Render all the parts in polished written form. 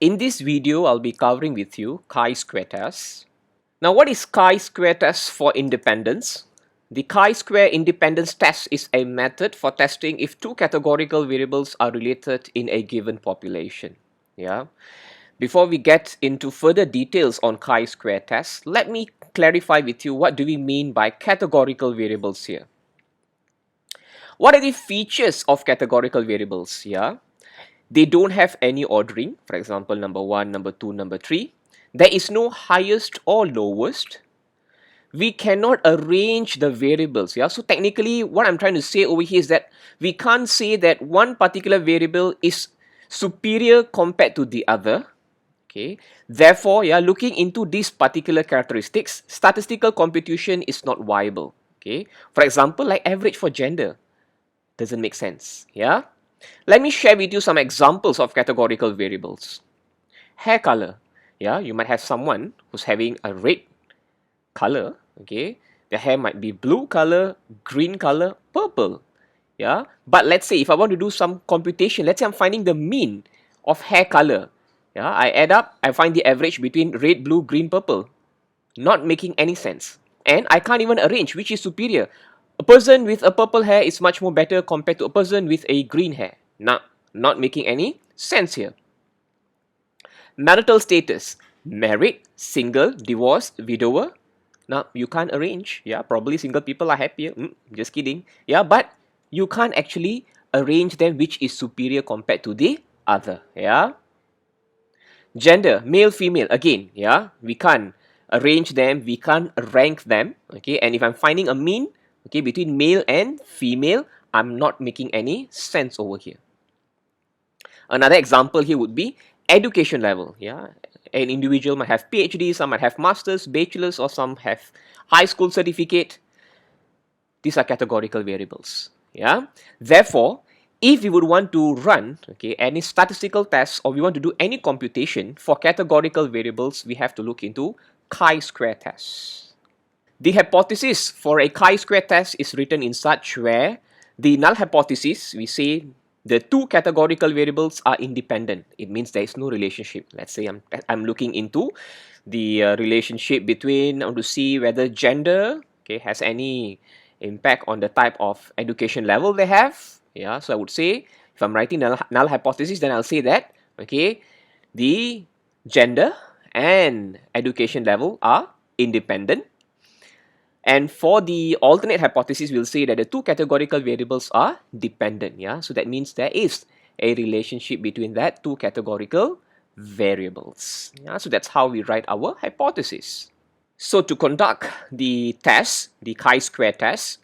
In this video, I'll be covering with you chi-square test. Now, what is chi-square test for independence? The chi-square independence test is a method for testing if two categorical variables are related in a given population. Yeah. Before we get into further details on chi-square test, let me clarify with you what do we mean by categorical variables here. What are the features of categorical variables? Yeah. They don't have any ordering, for example, number 1, number 2, number 3. There is no highest or lowest. We cannot arrange the variables. Yeah, so technically what I'm trying to say over here is that we can't say that one particular variable is superior compared to the other. Okay, therefore, yeah, looking into these particular characteristics, statistical computation is not viable. Okay, for example, like average for gender doesn't make sense. Yeah. Let me share with you some examples of categorical variables. Hair color. Yeah, you might have someone who's having a red color. Okay, the hair might be blue color, green color, purple. Yeah, but let's say if I want to do some computation, let's say I'm finding the mean of hair color. Yeah, I add up, I find the average between red, blue, green, purple. Not making any sense. And I can't even arrange which is superior. A person with a purple hair is much more better compared to a person with a green hair. Not making any sense here. Marital status. Married, single, divorced, widower. Now, you can't arrange. Yeah, probably single people are happier. Just kidding. Yeah, but you can't actually arrange them which is superior compared to the other. Yeah. Gender, male, female. Again, yeah, we can't arrange them. We can't rank them. Okay, and if I'm finding a mean, okay, between male and female, I'm not making any sense over here. Another example here would be education level. Yeah, an individual might have PhD, some might have masters, bachelors, or some have high school certificate. These are categorical variables. Yeah, therefore, if we would want to run any statistical tests or we want to do any computation for categorical variables, we have to look into chi-square tests. The hypothesis for a chi-square test is written in such where the null hypothesis, we say the two categorical variables are independent. It means there is no relationship. Let's say I'm looking into the relationship between, I want to see whether gender has any impact on the type of education level they have. Yeah, so I would say if I'm writing null hypothesis, then I'll say that the gender and education level are independent. And for the alternate hypothesis, we'll say that the two categorical variables are dependent. Yeah, so that means there is a relationship between that two categorical variables. Yeah, so that's how we write our hypothesis. So to conduct the test, the chi-square test,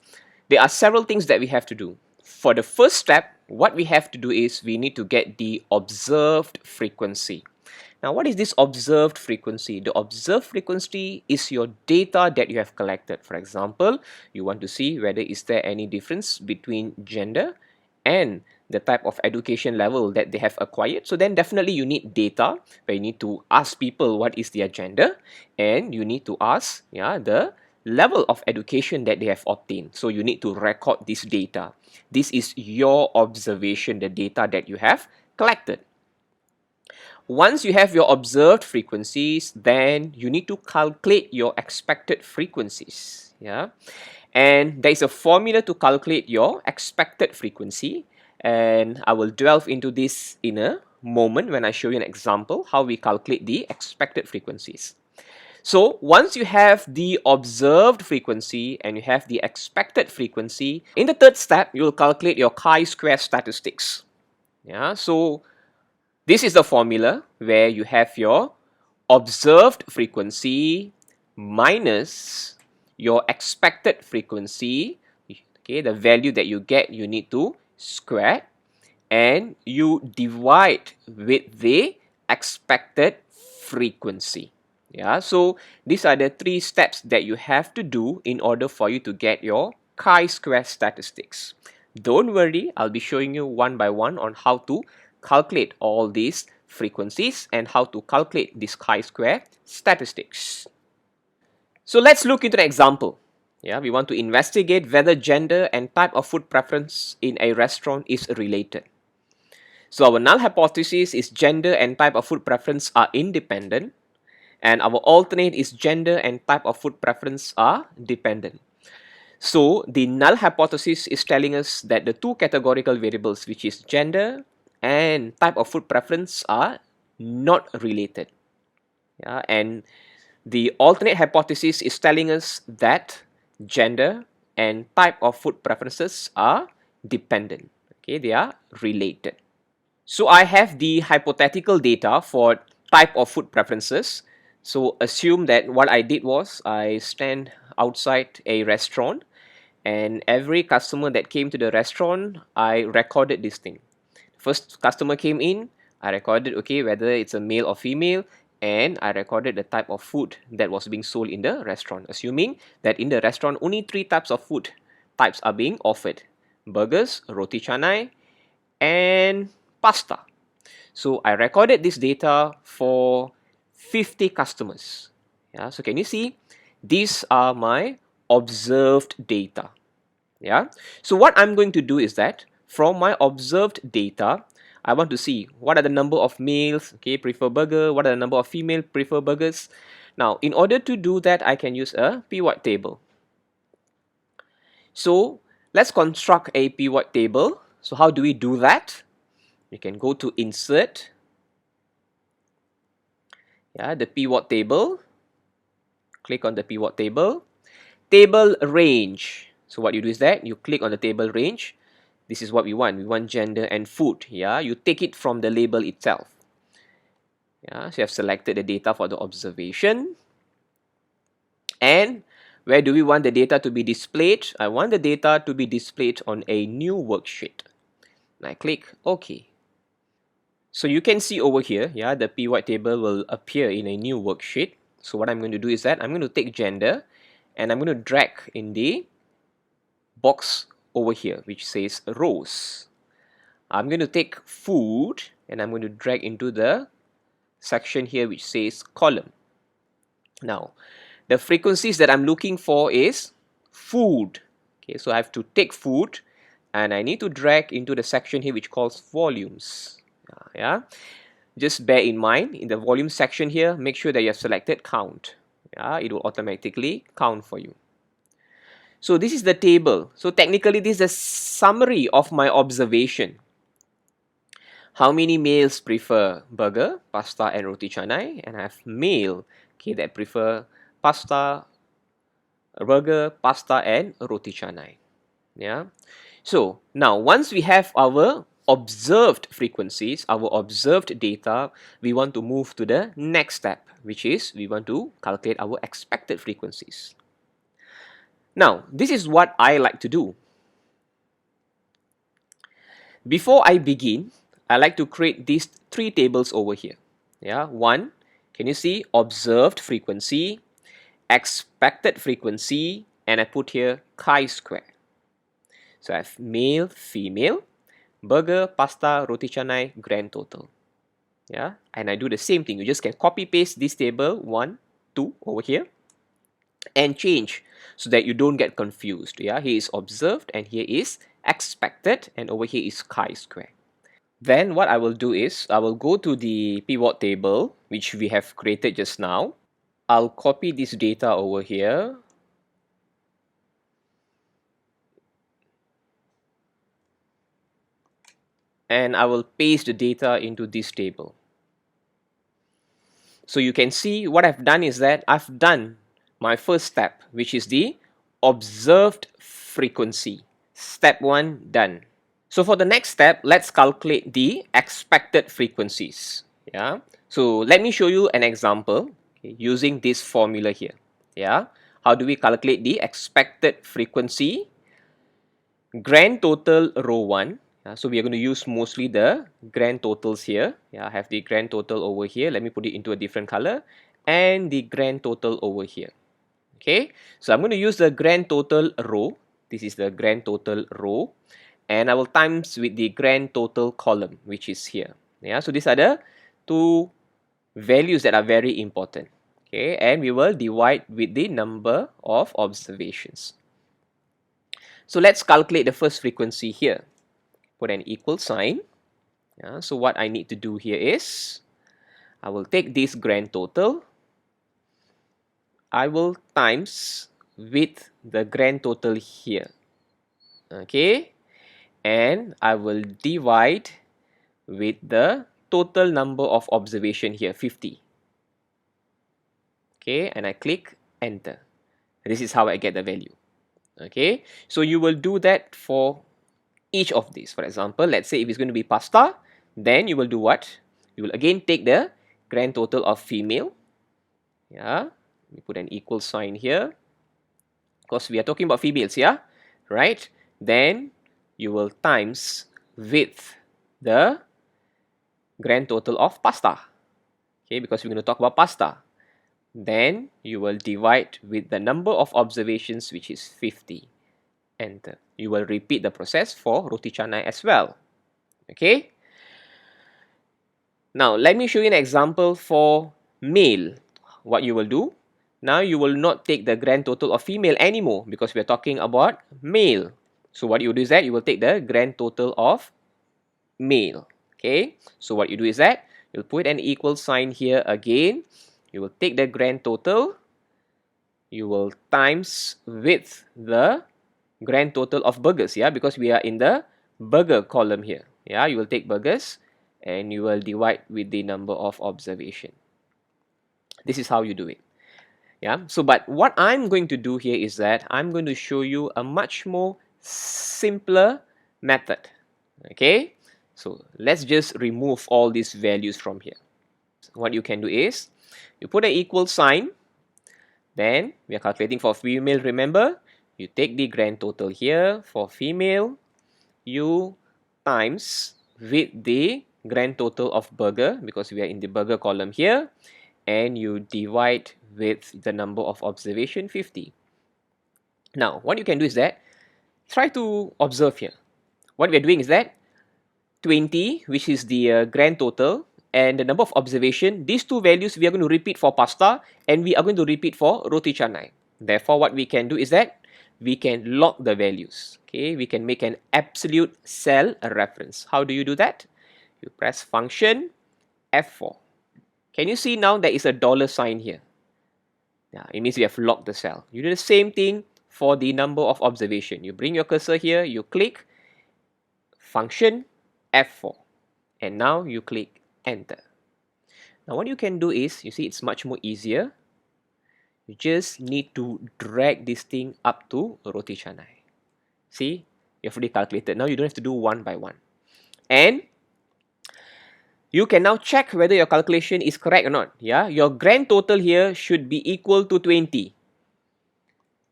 there are several things that we have to do. For the first step, what we have to do is we need to get the observed frequency. Now, what is this observed frequency? The observed frequency is your data that you have collected. For example, you want to see whether is there any difference between gender and the type of education level that they have acquired. So then definitely you need data where you need to ask people what is their gender, and you need to ask the level of education that they have obtained. So you need to record this data. This is your observation, the data that you have collected. Once you have your observed frequencies, then you need to calculate your expected frequencies. Yeah, and there is a formula to calculate your expected frequency, and I will delve into this in a moment when I show you an example how we calculate the expected frequencies. So once you have the observed frequency and you have the expected frequency, in the third step, you will calculate your chi-square statistics. Yeah, so this is the formula where you have your observed frequency minus your expected frequency. Okay, the value that you get, you need to square, and you divide with the expected frequency. Yeah, so these are the three steps that you have to do in order for you to get your chi-square statistics. Don't worry, I'll be showing you one by one on how to calculate all these frequencies and how to calculate this chi-square statistics. So let's look into an example. Yeah, we want to investigate whether gender and type of food preference in a restaurant is related. So our null hypothesis is gender and type of food preference are independent, and our alternate is gender and type of food preference are dependent. So the null hypothesis is telling us that the two categorical variables, which is gender and type of food preference, are not related. Yeah, and the alternate hypothesis is telling us that gender and type of food preferences are dependent. Okay, they are related. So I have the hypothetical data for type of food preferences. So assume that what I did was I stand outside a restaurant, and every customer that came to the restaurant, I recorded this thing. First customer came in, I recorded, okay, whether it's a male or female, and I recorded the type of food that was being sold in the restaurant, assuming that in the restaurant only 3 types of food types are being offered: burgers, roti canai, and pasta. So I recorded this data for 50 customers. Yeah, so can you see? These are my observed data. Yeah. So what I'm going to do is that from my observed data, I want to see what are the number of males, okay, prefer burger, what are the number of female prefer burgers. Now, in order to do that, I can use a pivot table. So let's construct a pivot table. So how do we do that? You can go to insert, yeah, the pivot table. Click on the pivot table. Table range. So what you do is that you click on the table range. This is what we want. We want gender and food. Yeah, you take it from the label itself. Yeah, so you have selected the data for the observation. And where do we want the data to be displayed? I want the data to be displayed on a new worksheet. And I click OK. So you can see over here, yeah, the pivot table will appear in a new worksheet. So what I'm going to do is that I'm going to take gender and I'm going to drag in the box over here which says rows. I'm going to take food and I'm going to drag into the section here which says column. Now, the frequencies that I'm looking for is food. Okay, so I have to take food and I need to drag into the section here which calls volumes. Yeah, just bear in mind in the volume section here, make sure that you have selected count. Yeah, it will automatically count for you. So this is the table. So technically this is a summary of my observation. How many males prefer burger, pasta, and roti canai? And I have male, okay, that prefer pasta, burger, pasta, and roti canai. Yeah. So now once we have our observed frequencies, our observed data, we want to move to the next step, which is we want to calculate our expected frequencies. Now, this is what I like to do. Before I begin, I like to create these 3 tables over here. Yeah, one, can you see observed frequency, expected frequency, and I put here chi-square. So I have male, female, burger, pasta, roti canai, grand total. Yeah, and I do the same thing. You just can copy paste this table 1, 2 over here and change so that you don't get confused. Yeah, here is observed and here is expected and over here is chi-square. Then what I will do is I will go to the pivot table which we have created just now. I'll copy this data over here. And I will paste the data into this table. So you can see what I've done is that I've done my first step, which is the observed frequency. Step 1 done. So for the next step, let's calculate the expected frequencies. Yeah. So let me show you an example, okay, using this formula here. Yeah. How do we calculate the expected frequency? Grand total row 1. So we are going to use mostly the grand totals here. Yeah, I have the grand total over here. Let me put it into a different color. And the grand total over here. Okay, so I'm going to use the grand total row. This is the grand total row. And I will times with the grand total column, which is here. Yeah, so these are the 2 values that are very important. Okay, and we will divide with the number of observations. So let's calculate the first frequency here. Put an equal sign. Yeah, so what I need to do here is, I will take this grand total, I will times with the grand total here. Okay, and I will divide with the total number of observation here, 50. Okay, and I click enter. This is how I get the value. Okay, so you will do that for each of these. For example, let's say if it's going to be pasta, then you will do what? You will again take the grand total of female. Yeah, we put an equal sign here because we are talking about females, yeah, right? Then you will times with the grand total of pasta. Okay, because we're going to talk about pasta. Then you will divide with the number of observations, which is 50. Enter. You will repeat the process for roti canai as well. Okay. Now, let me show you an example for male. What you will do, now you will not take the grand total of female anymore because we are talking about male. So what you do is that you will take the grand total of male. Okay. So what you do is that you'll put an equal sign here again. You will take the grand total. You will times with the grand total of burgers, yeah, because we are in the burger column here. Yeah, you will take burgers and you will divide with the number of observation. This is how you do it. Yeah, so but what I'm going to do here is that I'm going to show you a much more simpler method. Okay, so let's just remove all these values from here. What you can do is you put an equal sign. Then we are calculating for female, remember? You take the grand total here for female, you times with the grand total of burger because we are in the burger column here, and you divide with the number of observation, 50. Now, what you can do is that, try to observe here. What we are doing is that 20, which is the grand total, and the number of observation, these two values we are going to repeat for pasta and we are going to repeat for roti canai. Therefore, what we can do is that we can log the values. Okay, we can make an absolute cell reference. How do you do that? You press function F4. Can you see now there is a dollar sign here? Yeah, it means we have logged the cell. You do the same thing for the number of observation. You bring your cursor here, you click function F4, and now you click enter. Now what you can do is, you see it's much more easier. You just need to drag this thing up to roti canai. See, you've already calculated. Now you don't have to do one by one. And you can now check whether your calculation is correct or not. Yeah, your grand total here should be equal to 20.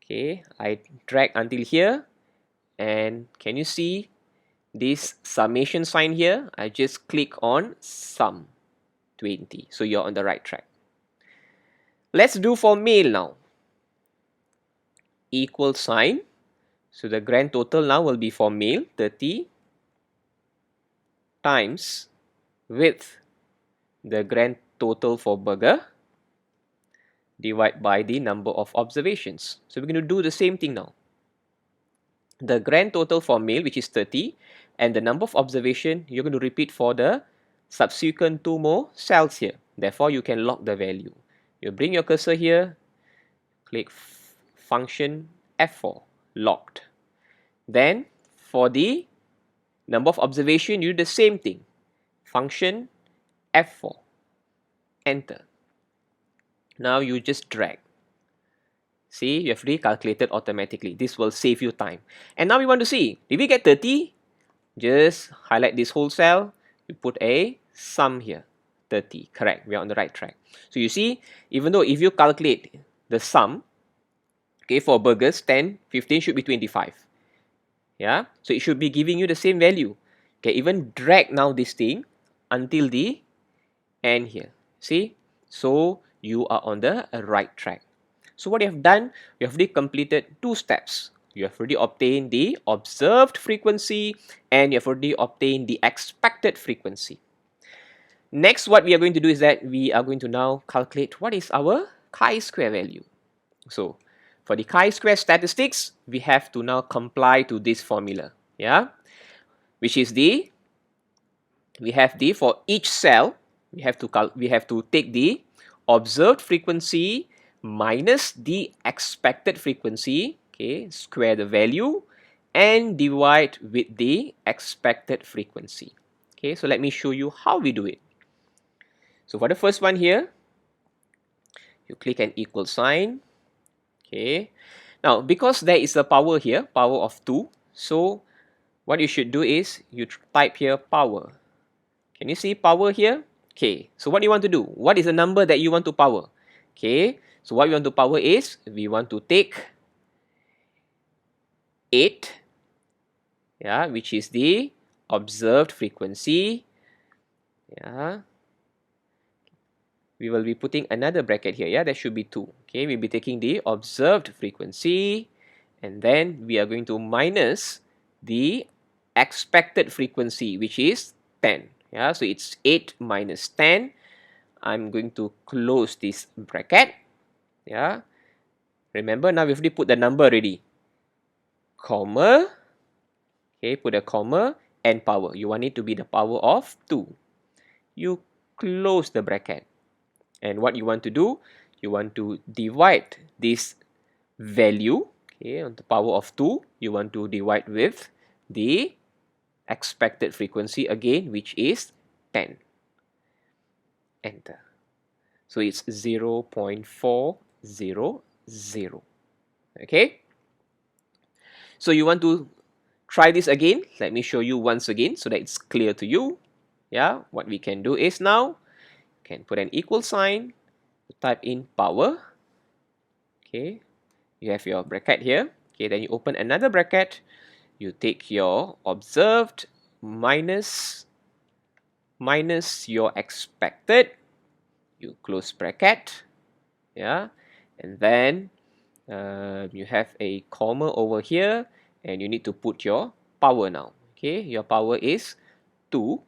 Okay, I drag until here, and can you see this summation sign here? I just click on sum 20. So you're on the right track. Let's do for male now. Equal sign. So the grand total now will be for male 30 times with the grand total for burger divide by the number of observations. So we're going to do the same thing now. The grand total for male, which is 30, and the number of observation, you're going to repeat for the subsequent two more cells here. Therefore, you can log the value. You bring your cursor here, click function F4, logged. Then, for the number of observation, you do the same thing. Function F4, enter. Now you just drag. See, you have recalculated automatically. This will save you time. And now we want to see, did we get 30? Just highlight this whole cell. You put a sum here. 30. Correct. We are on the right track. So you see, even though if you calculate the sum, okay, for burgers, 10, 15 should be 25. Yeah. So it should be giving you the same value. Okay, even drag now this thing until the end here. See? So you are on the right track. So what you have done, you have already completed two steps. You have already obtained the observed frequency and you have already obtained the expected frequency. Next, what we are going to do is that we are going to now calculate what is our chi-square value. So for the chi-square statistics, we have to now comply to this formula, yeah, which is the we have the, for each cell, we have to take the observed frequency minus the expected frequency, okay, square the value and divide with the expected frequency. Okay, so let me show you how we do it. So for the first one here, you click an equal sign. Okay, now because there is a power here, power of 2, so what you should do is you type here power. Can you see power here? Okay, so what do you want to do? What is the number that you want to power? Okay, so what we want to power is, we want to take 8, yeah, which is the observed frequency. Yeah, we will be putting another bracket here. Yeah, there should be 2. Okay, we'll be taking the observed frequency, and then we are going to minus the expected frequency, which is 10. Yeah, so it's 8 minus 10. I'm going to close this bracket. Yeah, remember now we've already put the number already. Comma. Okay, put a comma and power. You want it to be the power of 2. You close the bracket. And what you want to do, you want to divide this value, okay, on the power of 2, you want to divide with the expected frequency again, which is 10. Enter. So it's 0.400. Okay. So you want to try this again. Let me show you once again so that it's clear to you. Yeah, what we can do is now, you can put an equal sign, type in power. Okay, you have your bracket here. Okay, then you open another bracket. You take your observed minus your expected. You close bracket. Yeah, and then you have a comma over here, and you need to put your power now. Okay, your power is 2.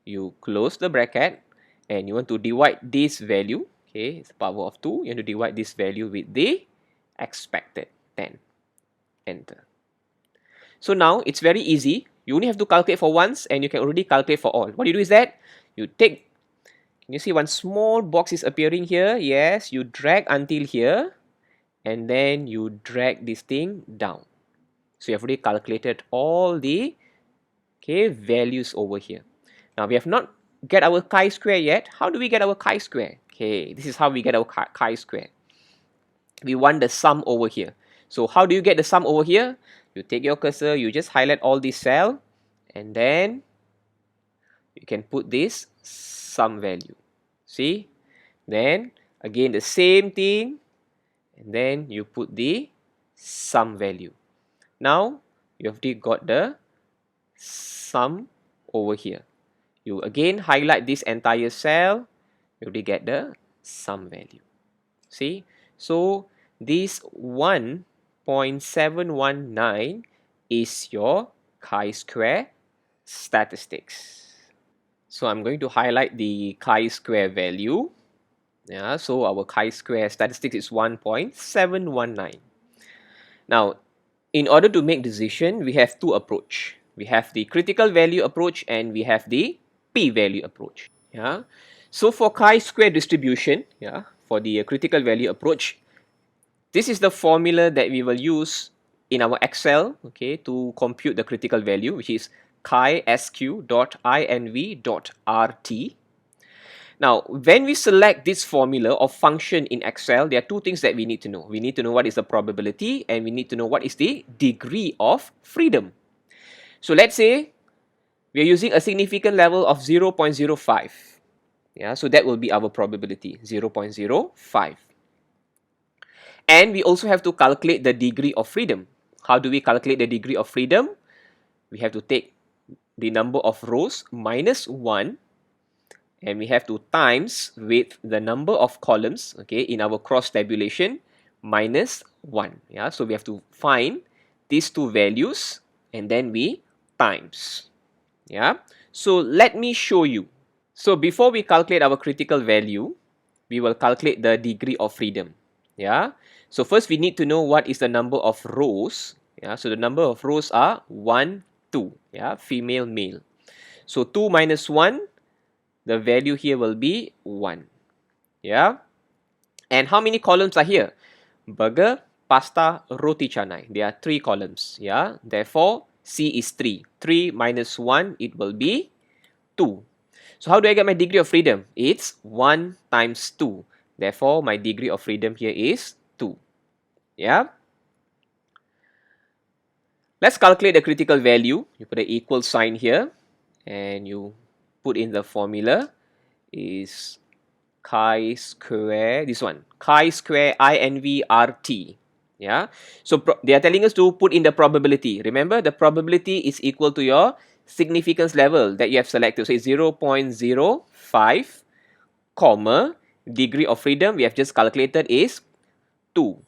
You close the bracket, and you want to divide this value. Okay, it's the power of 2. You want to divide this value with the expected 10. Enter. So now it's very easy. You only have to calculate for once, and you can already calculate for all. What you do is that you take, can you see one small box is appearing here? Yes, you drag until here, and then you drag this thing down. So you have already calculated all the, okay, values over here. Now we have not get our chi-square yet. How do we get our chi-square? Okay, this is how we get our chi-square. We want the sum over here. So how do you get the sum over here? You take your cursor, you just highlight all this cell, and then you can put this sum value. See? Then again the same thing, and then you put the sum value. Now you have already got the sum over here. You again highlight this entire cell, you already get the sum value. See? So this 1.719 is your chi-square statistics. So I'm going to highlight the chi-square value. Yeah, so our chi-square statistics is 1.719. Now, in order to make decision, we have two approach. We have the critical value approach and we have the p-value approach. Yeah. So for chi-square distribution, yeah, for the critical value approach, this is the formula that we will use in our Excel, okay, to compute the critical value, which is chi_sq.inv.rt. Now, when we select this formula or function in Excel, there are two things that we need to know. We need to know what is the probability and we need to know what is the degree of freedom. So let's say we are using a significant level of 0.05. Yeah, so that will be our probability, 0.05. And we also have to calculate the degree of freedom. How do we calculate the degree of freedom? We have to take the number of rows minus 1, and we have to times with the number of columns, okay, in our cross tabulation, minus 1. Yeah, so we have to find these two values and then we times. Yeah, so let me show you. So before we calculate our critical value, we will calculate the degree of freedom. Yeah, so first we need to know what is the number of rows. Yeah, so the number of rows are 1, 2. Yeah, female, male. So 2 minus 1, the value here will be 1. Yeah. And how many columns are here? Burger, pasta, roti canai. There are 3 columns. Yeah. Therefore, C is 3. 3 minus 1, it will be 2. So how do I get my degree of freedom? It's 1 times 2. Therefore, my degree of freedom here is 2. Yeah. Let's calculate the critical value. You put an equal sign here and you put in the formula is chi-square, this one, chi-square INVRT. Yeah. So they are telling us to put in the probability. Remember, the probability is equal to your significance level that you have selected. So it's 0.05, comma, degree of freedom we have just calculated is 2.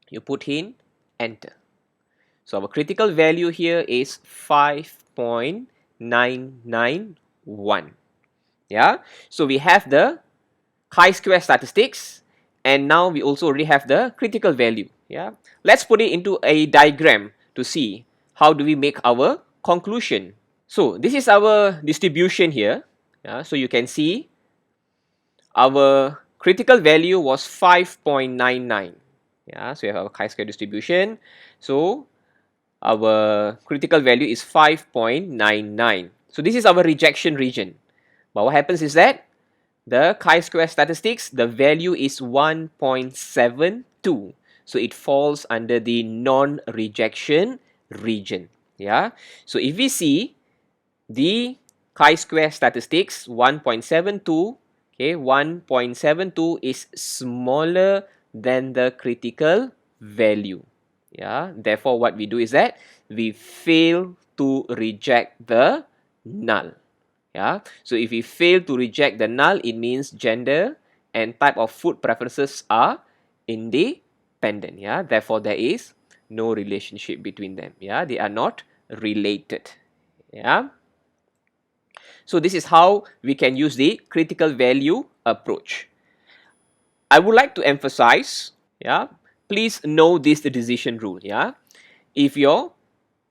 You put in, enter. So our critical value here is 5.991. Yeah. So we have the chi-square statistics, and now we also already have the critical value. Yeah. Let's put it into a diagram to see how do we make our conclusion. So this is our distribution here. Yeah. So you can see our critical value was 5.99. Yeah. So we have our chi-square distribution. So our critical value is 5.99. So this is our rejection region. But what happens is that the chi-square statistics, the value is 1.72. So it falls under the non-rejection region. Yeah. So if we see the chi-square statistics 1.72, okay, 1.72 is smaller than the critical value. Yeah. Therefore, what we do is that we fail to reject the null. Yeah. So if we fail to reject the null, it means gender and type of food preferences are independent. Yeah. Therefore, there is no relationship between them. Yeah. They are not related. Yeah. So this is how we can use the critical value approach. I would like to emphasize, yeah, please know this decision rule. Yeah. If your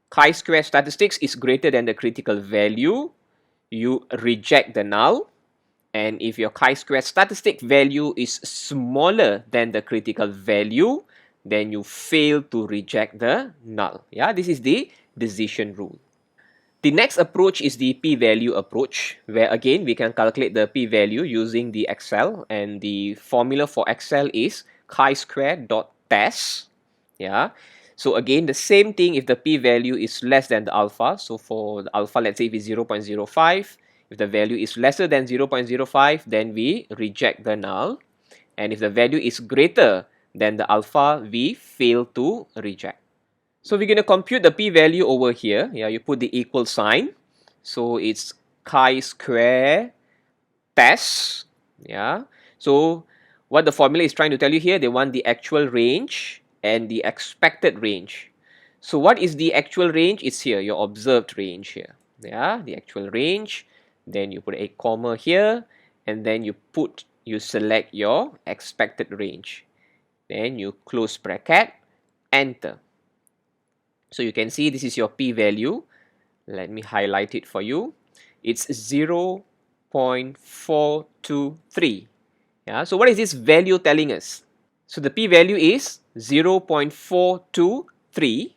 chi-square statistics is greater than the critical value, you reject the null. And if your chi-square statistic value is smaller than the critical value, then you fail to reject the null. Yeah, this is the decision rule. The next approach is the p-value approach, where again we can calculate the p-value using the Excel, and the formula for Excel is chi-square.test. Yeah. So again, the same thing if the p-value is less than the alpha. So for the alpha, let's say if it's 0.05, if the value is lesser than 0.05, then we reject the null. And if the value is greater than the alpha, we fail to reject. So we're going to compute the p-value over here. Yeah, you put the equal sign. So it's chi-square test. Yeah. So what the formula is trying to tell you here, they want the actual range and the expected range. So what is the actual range? It's here, your observed range here. Yeah, the actual range. Then you put a comma here, and then you select your expected range. Then you close bracket, enter. So you can see this is your p-value. Let me highlight it for you. It's 0.423. Yeah, so what is this value telling us? So the p-value is 0.423,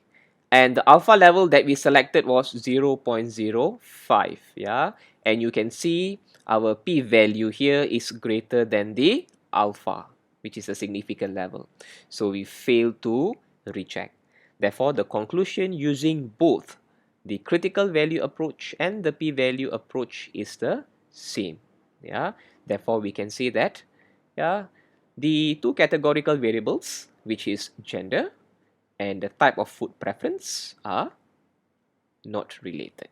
and the alpha level that we selected was 0.05. Yeah, and you can see our p-value here is greater than the alpha, which is a significant level. So we fail to reject. Therefore, the conclusion using both the critical value approach and the p-value approach is the same. Yeah, therefore we can say that, yeah, the two categorical variables, which is gender and the type of food preference, are not related.